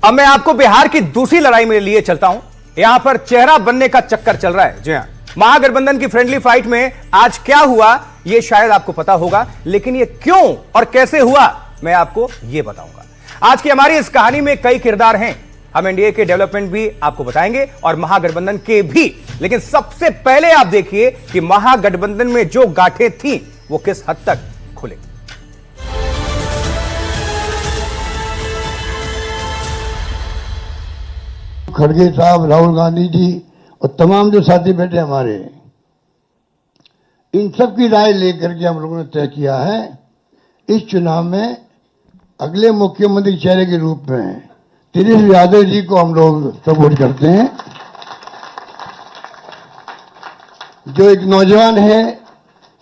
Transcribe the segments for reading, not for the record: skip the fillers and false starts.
अब मैं आपको बिहार की दूसरी लड़ाई में लिए चलता हूं। यहां पर चेहरा बनने का चक्कर चल रहा है। जी हां, महागठबंधन की फ्रेंडली फाइट में आज क्या हुआ यह शायद आपको पता होगा, लेकिन यह क्यों और कैसे हुआ मैं आपको यह बताऊंगा। आज की हमारी इस कहानी में कई किरदार हैं। हम एनडीए के डेवलपमेंट भी आपको बताएंगे और महागठबंधन के भी, लेकिन सबसे पहले आप देखिए कि महागठबंधन में जो गांठें थी वो किस हद तक खुले। खड़गे साहब, राहुल गांधी जी और तमाम जो साथी बैठे हमारे, इन सब की राय लेकर के हम लोगों ने तय किया है इस चुनाव में अगले मुख्यमंत्री चेहरे के रूप में तेजस्वी यादव जी को हम लोग सपोर्ट करते हैं, जो एक नौजवान है,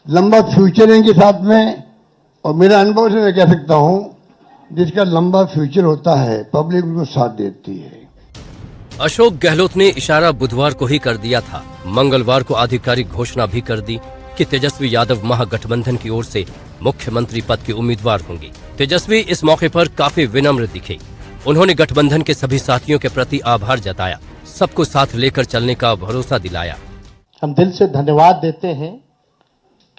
लंबा फ्यूचर है इनके साथ में। और मेरा अनुभव से मैं कह सकता हूं, जिसका लंबा फ्यूचर होता है पब्लिक उनको साथ देती है। अशोक गहलोत ने इशारा बुधवार को ही कर दिया था। मंगलवार को आधिकारिक घोषणा भी कर दी कि तेजस्वी यादव महागठबंधन की ओर से मुख्यमंत्री पद के उम्मीदवार होंगे। तेजस्वी इस मौके पर काफी विनम्र दिखे। उन्होंने गठबंधन के सभी साथियों के प्रति आभार जताया, सबको साथ लेकर चलने का भरोसा दिलाया। हम दिल से धन्यवाद देते हैं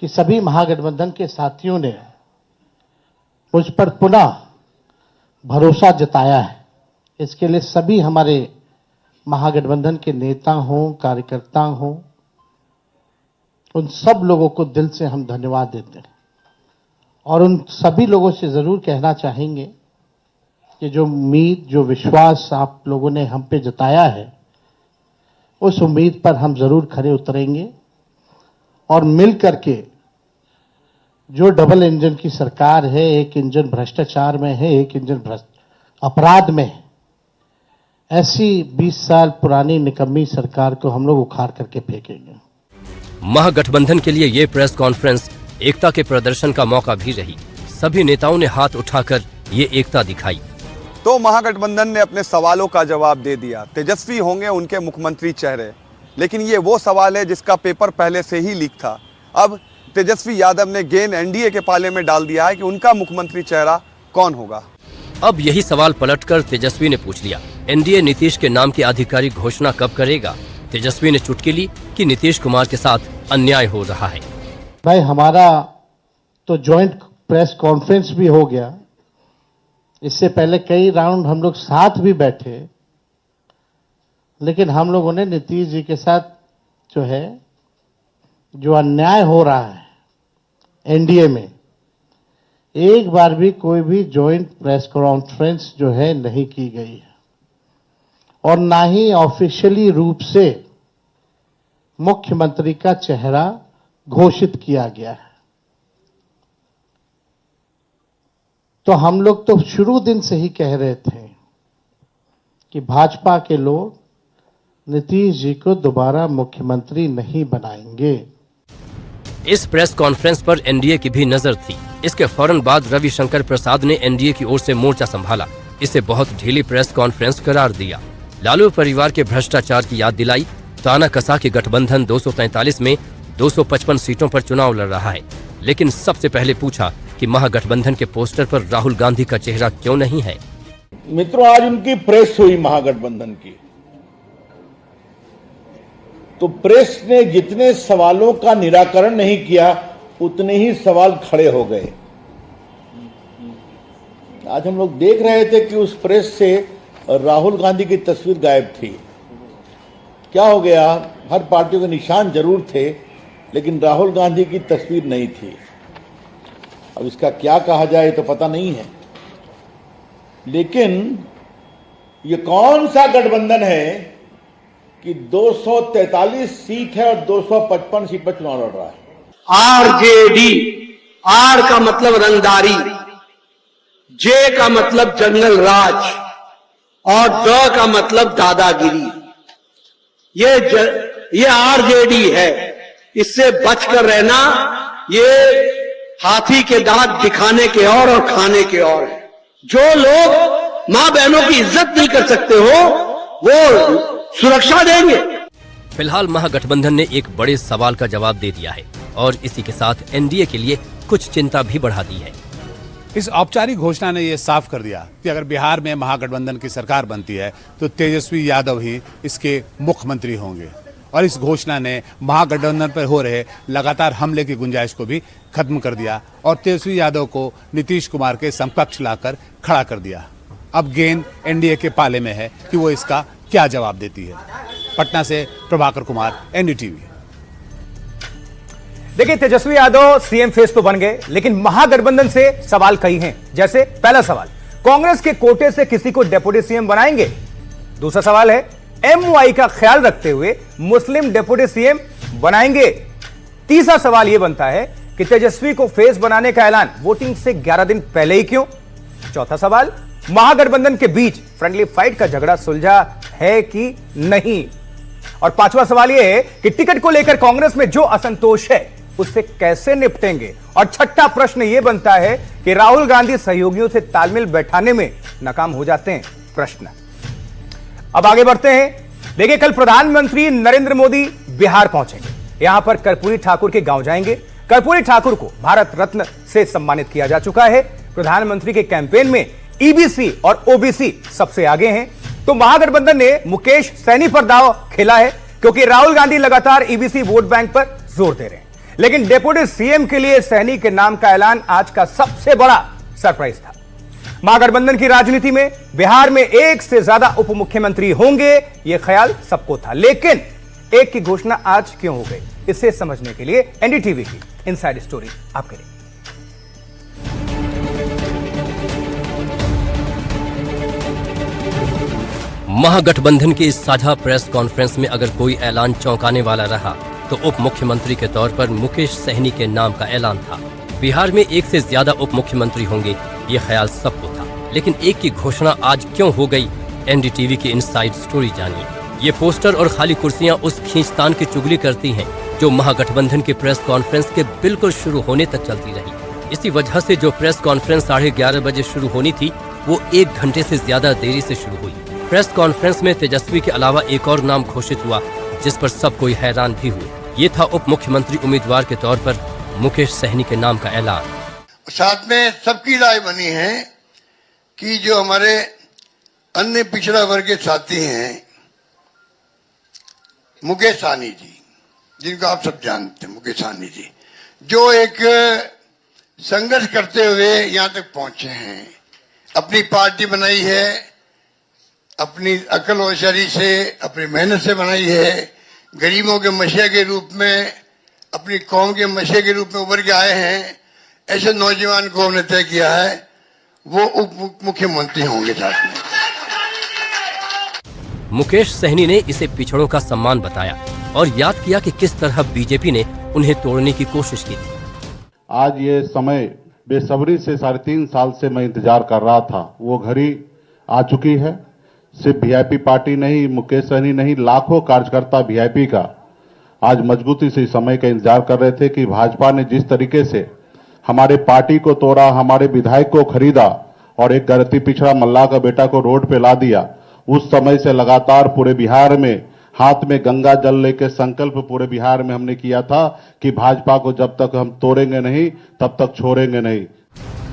कि सभी महागठबंधन के साथियों ने मुझ पर पुनः भरोसा जताया है। इसके लिए सभी हमारे महागठबंधन के नेता हों, कार्यकर्ता हों, उन सब लोगों को दिल से हम धन्यवाद देते हैं। और उन सभी लोगों से जरूर कहना चाहेंगे कि जो उम्मीद, जो विश्वास आप लोगों ने हम पे जताया है, उस उम्मीद पर हम जरूर खरे उतरेंगे और मिल करके जो डबल इंजन की सरकार है, एक इंजन भ्रष्टाचार में है, एक इंजन अपराध में है, ऐसी 20 साल पुरानी निकम्मी सरकार को हम लोग उखाड़ करके फेंकेंगे। महागठबंधन के लिए ये प्रेस कॉन्फ्रेंस एकता के प्रदर्शन का मौका भी रही। सभी नेताओं ने हाथ उठाकर ये एकता दिखाई। तो महागठबंधन ने अपने सवालों का जवाब दे दिया। तेजस्वी होंगे उनके मुख्यमंत्री चेहरे, लेकिन ये वो सवाल है जिसका पेपर पहले से ही लीक था। अब तेजस्वी यादव ने गेंद एनडीए के पाले में डाल दिया है कि उनका मुख्यमंत्री चेहरा कौन होगा। अब यही सवाल पलटकर तेजस्वी ने पूछ लिया, एनडीए नीतीश के नाम की आधिकारिक घोषणा कब करेगा? तेजस्वी ने चुटकी ली कि नीतीश कुमार के साथ अन्याय हो रहा है। भाई, हमारा तो जॉइंट प्रेस कॉन्फ्रेंस भी हो गया। इससे पहले कई राउंड हम लोग साथ भी बैठे, लेकिन हम लोगों ने नीतीश जी के साथ जो अन्याय हो रहा है एनडीए में, एक बार भी कोई भी जॉइंट प्रेस कॉन्फ्रेंस नहीं की गई है और ना ही ऑफिशियली रूप से मुख्यमंत्री का चेहरा घोषित किया गया है। तो हम लोग तो शुरू दिन से ही कह रहे थे कि भाजपा के लोग नीतीश जी को दोबारा मुख्यमंत्री नहीं बनाएंगे। इस प्रेस कॉन्फ्रेंस पर एनडीए की भी नजर थी। इसके फौरन बाद रविशंकर प्रसाद ने एनडीए की ओर से मोर्चा संभाला। इसे बहुत ढीली प्रेस कॉन्फ्रेंस करार दिया। लालू परिवार के भ्रष्टाचार की याद दिलाई। ताना कसा के गठबंधन 243 में 255 सीटों पर चुनाव लड़ रहा है, लेकिन सबसे पहले पूछा कि महागठबंधन के पोस्टर पर राहुल गांधी का चेहरा क्यों नहीं है। मित्रों, आज उनकी प्रेस हुई महागठबंधन की, तो प्रेस ने जितने सवालों का निराकरण नहीं किया, उतने ही सवाल खड़े हो गए। आज हम लोग देख रहे थे कि उस प्रेस से राहुल गांधी की तस्वीर गायब थी। क्या हो गया? हर पार्टियों के निशान जरूर थे, लेकिन राहुल गांधी की तस्वीर नहीं थी। अब इसका क्या कहा जाए तो पता नहीं है, लेकिन ये कौन सा गठबंधन है कि 243 सीट है और 255 सीट पर चुनाव लड़ रहा है? आरजेडी, आर का मतलब रंगदारी, जे का मतलब जंगल राज और द का मतलब दादागिरी। ये आरजेडी है। इससे बचकर रहना, ये हाथी के दांत दिखाने के और खाने के और है। जो लोग मां बहनों की इज्जत नहीं कर सकते हो, वो सुरक्षा देंगे। फिलहाल महागठबंधन ने एक बड़े सवाल का जवाब दे दिया है और इसी के साथ एनडीए के लिए कुछ चिंता भी बढ़ा दी है। इस औपचारिक घोषणा ने यह साफ कर दिया कि अगर बिहार में महागठबंधन की सरकार बनती है तो तेजस्वी यादव ही इसके मुख्यमंत्री होंगे। और इस घोषणा ने महागठबंधन पर हो रहे लगातार हमले की गुंजाइश को भी खत्म कर दिया और तेजस्वी यादव को नीतीश कुमार के समकक्ष लाकर खड़ा कर दिया। अब गेंद एनडीए के पाले में है कि वो इसका क्या जवाब देती है। पटना से प्रभाकर कुमार, एनडीटीवी। देखिए, तेजस्वी यादव सीएम फेस तो बन गए, लेकिन महागठबंधन से सवाल कई हैं। जैसे पहला सवाल, कांग्रेस के कोटे से किसी को डिप्टी सीएम बनाएंगे? दूसरा सवाल है, एमवाई का ख्याल रखते हुए मुस्लिम डिप्टी सीएम बनाएंगे? तीसरा सवाल यह बनता है कि तेजस्वी को फेस बनाने का ऐलान वोटिंग से 11 दिन पहले ही क्यों? चौथा सवाल, महागठबंधन के बीच फ्रेंडली फाइट का झगड़ा सुलझा है कि नहीं? और पांचवा सवाल यह है कि टिकट को लेकर कांग्रेस में जो असंतोष है उससे कैसे निपटेंगे? और छठा प्रश्न यह बनता है कि राहुल गांधी सहयोगियों से तालमेल बैठाने में नाकाम हो जाते हैं? प्रश्न। अब आगे बढ़ते हैं। देखिए, कल प्रधानमंत्री नरेंद्र मोदी बिहार पहुंचेंगे। यहां पर कर्पूरी ठाकुर के गांव जाएंगे। कर्पूरी ठाकुर को भारत रत्न से सम्मानित किया जा चुका है। प्रधानमंत्री के कैंपेन में ईबीसी और ओबीसी सबसे आगे हैं। तो महागठबंधन ने मुकेश सहनी पर दांव खेला है, क्योंकि राहुल गांधी लगातार ईबीसी वोट बैंक पर जोर दे रहे हैं। लेकिन डिप्टी सीएम के लिए सहनी के नाम का ऐलान आज का सबसे बड़ा सरप्राइज था। महागठबंधन की राजनीति में बिहार में एक से ज्यादा उप मुख्यमंत्री होंगे, यह ख्याल सबको था, लेकिन एक की घोषणा आज क्यों हो गई? इसे समझने के लिए एनडीटीवी की इनसाइड स्टोरी आपके लिए। महागठबंधन की इस साझा प्रेस कॉन्फ्रेंस में अगर कोई ऐलान चौंकाने वाला रहा तो उप मुख्यमंत्री के तौर पर मुकेश सहनी के नाम का ऐलान था। बिहार में एक से ज्यादा उप मुख्यमंत्री होंगे, ये ख्याल सबको था, लेकिन एक की घोषणा आज क्यों हो गई? एनडीटीवी की इनसाइड स्टोरी जानिए। ये पोस्टर और खाली कुर्सियां उस खींचतान की चुगली करती हैं जो महागठबंधन की प्रेस कॉन्फ्रेंस के बिल्कुल शुरू होने तक चलती रही। इसी वजह से जो प्रेस कॉन्फ्रेंस 11:30 बजे शुरू होनी थी वो 1 घंटे से ज्यादा देरी से शुरू हुई। प्रेस कॉन्फ्रेंस में तेजस्वी के अलावा एक और नाम घोषित हुआ जिस पर सब कोई हैरान भी हुए। ये था उप मुख्यमंत्री उम्मीदवार के तौर पर मुकेश सहनी के नाम का ऐलान। साथ में सबकी राय बनी है कि जो हमारे अन्य पिछड़ा वर्ग के साथी हैं, मुकेश सहनी जी, जिनको आप सब जानते हैं, मुकेश सहनी जी, जो एक संघर्ष करते हुए यहां तक पहुंचे हैं, अपनी पार्टी बनाई है, अपनी अकल होशियारी से, अपनी मेहनत से बनाई है, गरीबों के मसीहा के रूप में, अपनी कौम के मसीहा के रूप में उभर के आए हैं। ऐसे नौजवान को हमने तय किया है वो उप मुख्यमंत्री होंगे। साथ में मुकेश सहनी ने इसे पिछड़ों का सम्मान बताया और याद किया कि किस तरह बीजेपी ने उन्हें तोड़ने की कोशिश की थी। आज ये समय बेसब्री से 3.5 साल से मैं इंतजार कर रहा था, वो घड़ी आ चुकी है। सिर्फ वीआईपी पार्टी नहीं, मुकेश सहनी नहीं, लाखों कार्यकर्ता वीआईपी का आज मजबूती से समय का इंतजार कर रहे थे कि भाजपा ने जिस तरीके से हमारे पार्टी को तोड़ा, हमारे विधायक को खरीदा और एक गलती पिछड़ा मल्ला का बेटा को रोड पे ला दिया, उस समय से लगातार पूरे बिहार में हाथ में गंगा जल लेकर संकल्प पूरे बिहार में हमने किया था कि भाजपा को जब तक हम तोड़ेंगे नहीं तब तक छोड़ेंगे नहीं।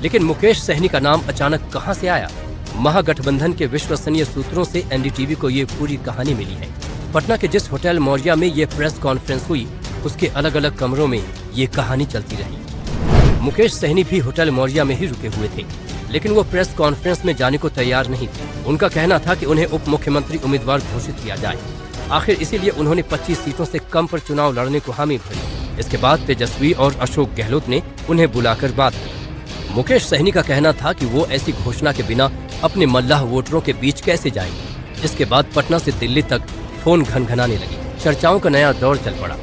लेकिन मुकेश सहनी का नाम अचानक कहां से आया? महागठबंधन के विश्वसनीय सूत्रों से एनडीटीवी को ये पूरी कहानी मिली है। पटना के जिस होटल मौर्या में ये प्रेस कॉन्फ्रेंस हुई उसके अलग अलग कमरों में ये कहानी चलती रही। मुकेश सहनी भी होटल मौर्या में ही रुके हुए थे, लेकिन वो प्रेस कॉन्फ्रेंस में जाने को तैयार नहीं थे। उनका कहना था कि उन्हें उप मुख्यमंत्री उम्मीदवार घोषित किया जाए। आखिर इसीलिए उन्होंने 25 सीटों से कम पर चुनाव लड़ने को हामी भरी। इसके बाद तेजस्वी और अशोक गहलोत ने उन्हें बुलाकर बात की। मुकेश सहनी का कहना था कि वो ऐसी घोषणा के बिना अपने मल्लाह वोटरों के बीच कैसे जाएंगे। इसके बाद पटना से दिल्ली तक फोन घनघनाने लगे, चर्चाओं का नया दौर चल पड़ा।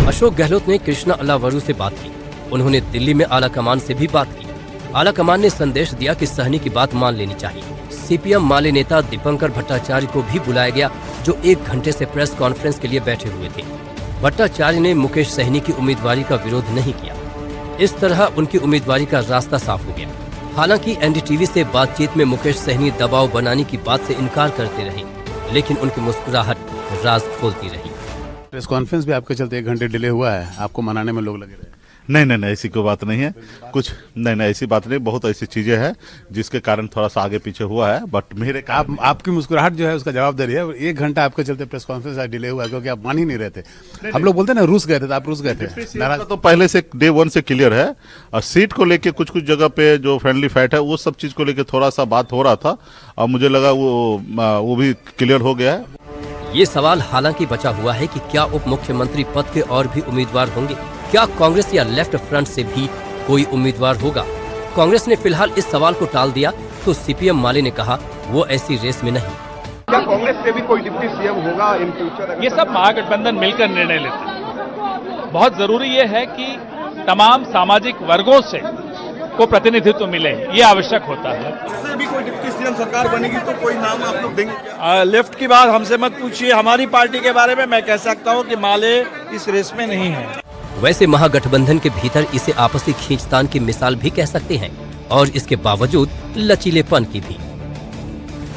अशोक गहलोत ने कृष्णा अल्लावरू से बात की, उन्होंने दिल्ली में आला कमान से भी बात की। आला कमान ने संदेश दिया कि सहनी की बात मान लेनी चाहिए। सीपीएम माले नेता दीपंकर भट्टाचार्य को भी बुलाया गया, जो 1 घंटे से प्रेस कॉन्फ्रेंस के लिए बैठे हुए थे। भट्टाचार्य ने मुकेश सहनी की उम्मीदवारी का विरोध नहीं किया। इस तरह उनकी उम्मीदवारी का रास्ता साफ हो गया। हालांकि एनडीटीवी से बातचीत में मुकेश सहनी दबाव बनाने की बात से इनकार करते रहे, लेकिन उनकी मुस्कुराहट राज खोलती रही। प्रेस कॉन्फ्रेंस भी आपके चलते 1 घंटे डिले हुआ है, आपको मनाने में लोग लगे रहे। नहीं, ऐसी कोई बात नहीं है। कुछ नहीं, ऐसी बात नहीं, बहुत ऐसी चीजें हैं जिसके कारण थोड़ा सा आगे पीछे हुआ है। बट मेरे आपकी मुस्कुराहट जो है उसका जवाब दे रही है। 1 घंटा आपके चलते प्रेस कॉन्फ्रेंस डिले हुआ क्योंकि आप मान ही नहीं रहे थे। हम लोग बोलते हैं ना रूस गए थे, तो आप रूस गए थे। नाराज तो पहले से डे 1 से क्लियर है, और सीट को लेके कुछ जगह पे जो फ्रेंडली फाइट है वो सब चीज को लेके थोड़ा सा बात हो रहा था, और मुझे लगा वो भी क्लियर हो गया है। ये सवाल हालांकि बचा हुआ है कि क्या उप मुख्यमंत्री पद के और भी उम्मीदवार होंगे, क्या कांग्रेस या लेफ्ट फ्रंट से भी कोई उम्मीदवार होगा। कांग्रेस ने फिलहाल इस सवाल को टाल दिया, तो सीपीएम माले ने कहा वो ऐसी रेस में नहीं। क्या कांग्रेस से भी कोई डिप्टी सीएम होगा इन फ्यूचर? ये सब महागठबंधन मिलकर निर्णय लेते हैं। बहुत जरूरी ये है कि तमाम सामाजिक वर्गों से को प्रतिनिधित्व मिले, ये आवश्यक होता है। इससे भी कोई डिप्टी सीएम सरकार बनेगी तो कोई नाम आप लोग देंगे? लेफ्ट की बात हमसे मत पूछिए, हमारी पार्टी के बारे में मैं कह सकता हूँ कि माले इस रेस में नहीं है। वैसे महागठबंधन के भीतर इसे आपसी खींचतान की मिसाल भी कह सकते हैं, और इसके बावजूद लचीलेपन की भी।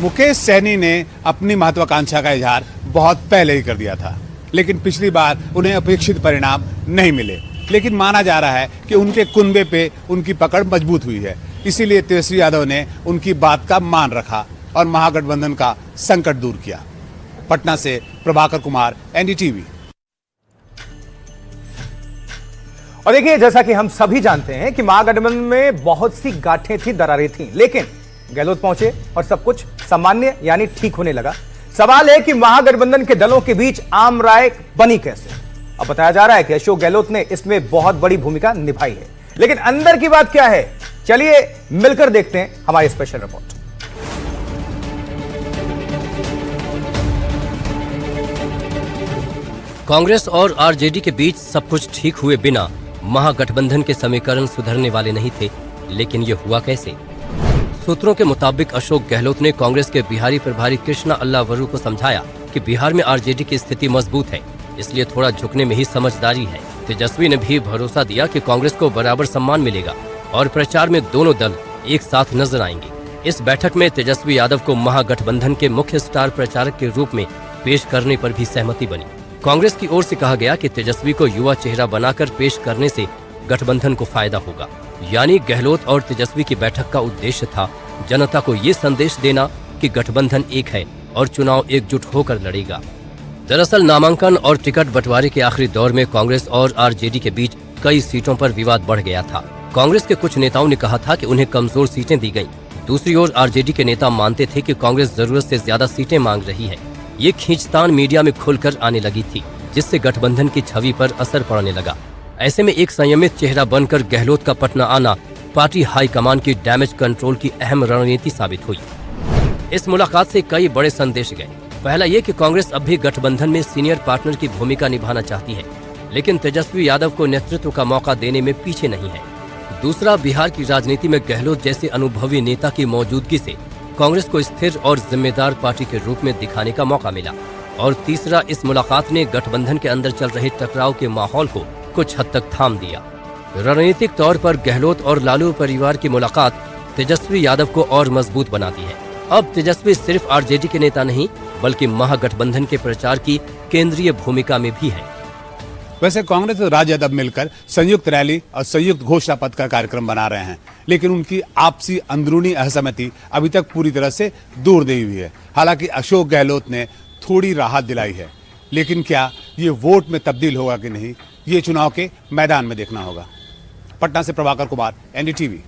मुकेश सहनी ने अपनी महत्वाकांक्षा का इजहार बहुत पहले ही कर दिया था, लेकिन पिछली बार उन्हें अपेक्षित परिणाम नहीं मिले। लेकिन माना जा रहा है कि उनके कुनबे पे उनकी पकड़ मजबूत हुई है, इसीलिए तेजस्वी यादव ने उनकी बात का मान रखा और महागठबंधन का संकट दूर किया। पटना से प्रभाकर कुमार, एनडीटीवी। और देखिए, जैसा कि हम सभी जानते हैं कि महागठबंधन में बहुत सी गांठें थी, दरारें थी, लेकिन गहलोत पहुंचे और सब कुछ सामान्य यानी ठीक होने लगा। सवाल है कि महागठबंधन के दलों के बीच आम राय बनी कैसे। अब बताया जा रहा है कि अशोक गहलोत ने इसमें बहुत बड़ी भूमिका निभाई है, लेकिन अंदर की बात क्या है, चलिए मिलकर देखते हैं हमारी स्पेशल रिपोर्ट। कांग्रेस और आरजेडी के बीच सब कुछ ठीक हुए बिना महागठबंधन के समीकरण सुधरने वाले नहीं थे, लेकिन ये हुआ कैसे। सूत्रों के मुताबिक अशोक गहलोत ने कांग्रेस के बिहारी प्रभारी कृष्णा अल्लावरू को समझाया कि बिहार में आरजेडी की स्थिति मजबूत है, इसलिए थोड़ा झुकने में ही समझदारी है। तेजस्वी ने भी भरोसा दिया कि कांग्रेस को बराबर सम्मान मिलेगा और प्रचार में दोनों दल एक साथ नजर आएंगे। इस बैठक में तेजस्वी यादव को महागठबंधन के मुख्य स्टार प्रचारक के रूप में पेश करने पर भी सहमति बनी। कांग्रेस की ओर से कहा गया कि तेजस्वी को युवा चेहरा बनाकर पेश करने से गठबंधन को फायदा होगा। यानी गहलोत और तेजस्वी की बैठक का उद्देश्य था जनता को ये संदेश देना कि गठबंधन एक है और चुनाव एकजुट होकर लड़ेगा। दरअसल नामांकन और टिकट बंटवारे के आखिरी दौर में कांग्रेस और आरजेडी के बीच कई सीटों पर विवाद बढ़ गया था। कांग्रेस के कुछ नेताओं ने कहा था कि उन्हें कमजोर सीटें दी गईं। दूसरी ओर आरजेडी के नेता मानते थे कि कांग्रेस जरूरत से ज्यादा सीटें मांग रही है। ये खींचतान मीडिया में खुलकर आने लगी थी, जिससे गठबंधन की छवि पर असर पड़ने लगा। ऐसे में एक संयमित चेहरा बनकर गहलोत का पटना आना पार्टी हाईकमान की डैमेज कंट्रोल की अहम रणनीति साबित हुई। इस मुलाकात से कई बड़े संदेश गए। पहला ये कि कांग्रेस अब भी गठबंधन में सीनियर पार्टनर की भूमिका निभाना चाहती है, लेकिन तेजस्वी यादव को नेतृत्व का मौका देने में पीछे नहीं है। दूसरा, बिहार की राजनीति में गहलोत जैसे अनुभवी नेता की मौजूदगी से कांग्रेस को स्थिर और जिम्मेदार पार्टी के रूप में दिखाने का मौका मिला। और तीसरा, इस मुलाकात ने गठबंधन के अंदर चल रहे टकराव के माहौल को कुछ हद तक थाम दिया। रणनीतिक तौर पर गहलोत और लालू परिवार की मुलाकात तेजस्वी यादव को और मजबूत बनाती है। अब तेजस्वी सिर्फ आरजेडी के नेता नहीं, बल्कि महागठबंधन के प्रचार की केंद्रीय भूमिका में भी है। वैसे कांग्रेस और राजद अब मिलकर संयुक्त रैली और संयुक्त घोषणा पत्र का कार्यक्रम बना रहे हैं, लेकिन उनकी आपसी अंदरूनी असहमति अभी तक पूरी तरह से दूर नहीं हुई है। हालांकि अशोक गहलोत ने थोड़ी राहत दिलाई है, लेकिन क्या ये वोट में तब्दील होगा कि नहीं, ये चुनाव के मैदान में देखना होगा। पटना से प्रभाकर कुमार, एनडीटीवी।